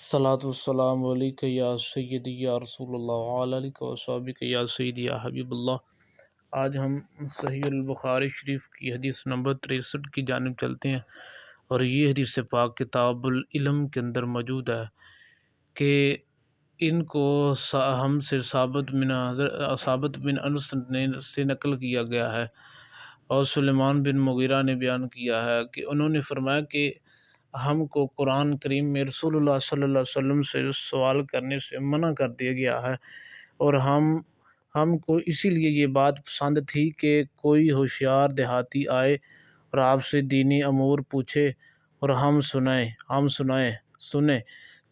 الصلاۃ والسلام علیک یا سیدی یا رسول اللہ علیہ وصحبہ یا سیدی یا حبیب اللہ۔ آج ہم صحیح البخاری شریف کی حدیث نمبر 63 کی جانب چلتے ہیں، اور یہ حدیث پاک کتاب العلم کے اندر موجود ہے کہ ان کو ہم سے ثابت بن انس سے نقل کیا گیا ہے، اور سلیمان بن مغیرہ نے بیان کیا ہے کہ انہوں نے فرمایا کہ ہم کو قرآن کریم میں رسول اللہ صلی اللہ علیہ وسلم سے سوال کرنے سے منع کر دیا گیا ہے، اور ہم کو اسی لیے یہ بات پسند تھی کہ کوئی ہوشیار دیہاتی آئے اور آپ سے دینی امور پوچھے اور ہم سنیں۔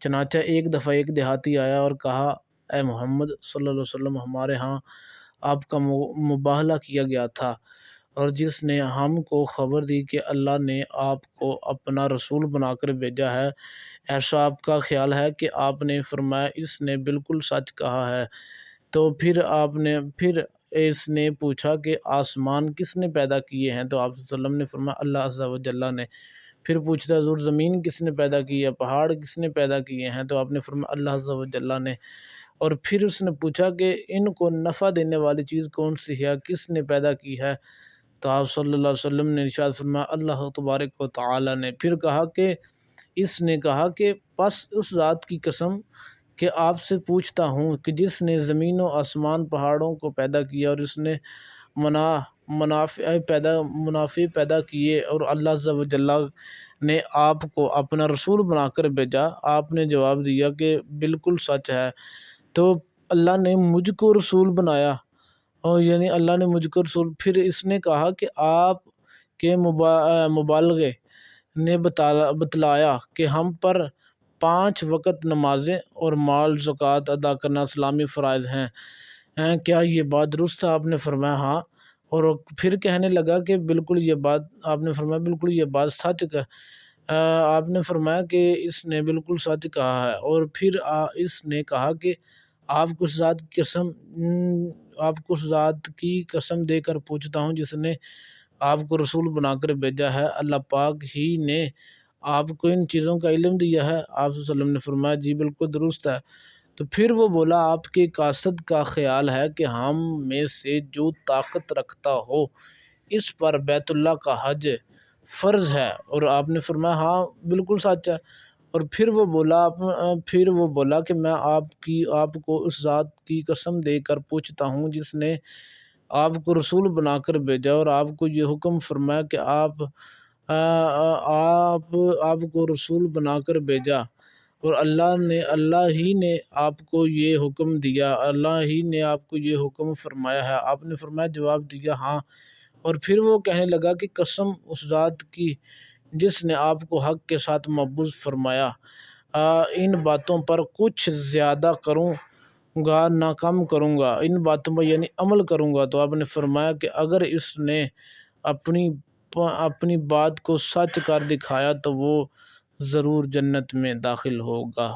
چنانچہ ایک دفعہ ایک دیہاتی آیا اور کہا، اے محمد صلی اللہ علیہ وسلم، ہمارے ہاں آپ کا مباہلہ کیا گیا تھا، اور جس نے ہم کو خبر دی کہ اللہ نے آپ کو اپنا رسول بنا کر بھیجا ہے، ایسا آپ کا خیال ہے؟ کہ آپ نے فرمایا، اس نے بالکل سچ کہا ہے۔ تو پھر اس نے پوچھا کہ آسمان کس نے پیدا کیے ہیں؟ تو آپ صلی اللہ علیہ وسلم نے فرمایا، اللہ عز و جل نے۔ پھر پوچھتا حضور، زمین کس نے پیدا کی ہے؟ پہاڑ کس نے پیدا کیے ہیں؟ تو آپ نے فرمایا، اللہ عز و جل نے۔ اور پھر اس نے پوچھا کہ ان کو نفع دینے والی چیز کون سی ہے، کس نے پیدا کی ہے؟ تو آپ صلی اللہ علیہ وسلم نے ارشاد فرمایا، اللہ تبارک و تعالی نے۔ پھر کہا کہ اس نے کہا کہ پس اس ذات کی قسم کہ آپ سے پوچھتا ہوں کہ جس نے زمین و آسمان پہاڑوں کو پیدا کیا، اور اس نے منافع پیدا کیے، اور اللہ عز و جل نے آپ کو اپنا رسول بنا کر بھیجا۔ آپ نے جواب دیا کہ بالکل سچ ہے۔ تو اللہ نے مجھ کو رسول بنایا، اور یعنی اللہ نے مجھ کو رسول۔ پھر اس نے کہا کہ آپ کے مبالغے نے بتلایا کہ ہم پر 5 وقت نمازیں اور مال زکوٰۃ ادا کرنا اسلامی فرائض ہیں، کیا یہ بات درست ہے؟ آپ نے فرمایا ہاں۔ اور پھر کہنے لگا کہ بالکل یہ بات، آپ نے فرمایا بالکل یہ بات سچ ہے۔ آپ نے فرمایا کہ اس نے بالکل سچ کہا ہے۔ اور پھر اس نے کہا کہ آپ کو اس ذات کی قسم دے کر پوچھتا ہوں جس نے آپ کو رسول بنا کر بھیجا ہے، اللہ پاک ہی نے آپ کو ان چیزوں کا علم دیا ہے؟ آپ صلی اللہ علیہ وسلم نے فرمایا جی بالکل درست ہے۔ تو پھر وہ بولا، آپ کے قاصد کا خیال ہے کہ ہم میں سے جو طاقت رکھتا ہو اس پر بیت اللہ کا حج فرض ہے؟ اور آپ نے فرمایا ہاں بالکل سچ ہے۔ اور پھر وہ بولا کہ میں آپ کو اس ذات کی قسم دے کر پوچھتا ہوں جس نے آپ کو رسول بنا کر بھیجا، اور آپ کو یہ حکم فرمایا کہ آپ کو رسول بنا کر بھیجا، اور اللہ ہی نے آپ کو یہ حکم دیا، اللہ ہی نے آپ کو یہ حکم فرمایا ہے؟ آپ نے فرمایا جواب دیا ہاں۔ اور پھر وہ کہنے لگا کہ قسم اس ذات کی جس نے آپ کو حق کے ساتھ مبعوث فرمایا، ان باتوں پر کچھ زیادہ کروں گا نہ کم کروں گا، ان باتوں پر یعنی عمل کروں گا۔ تو آپ نے فرمایا کہ اگر اس نے اپنی بات کو سچ کر دکھایا تو وہ ضرور جنت میں داخل ہوگا۔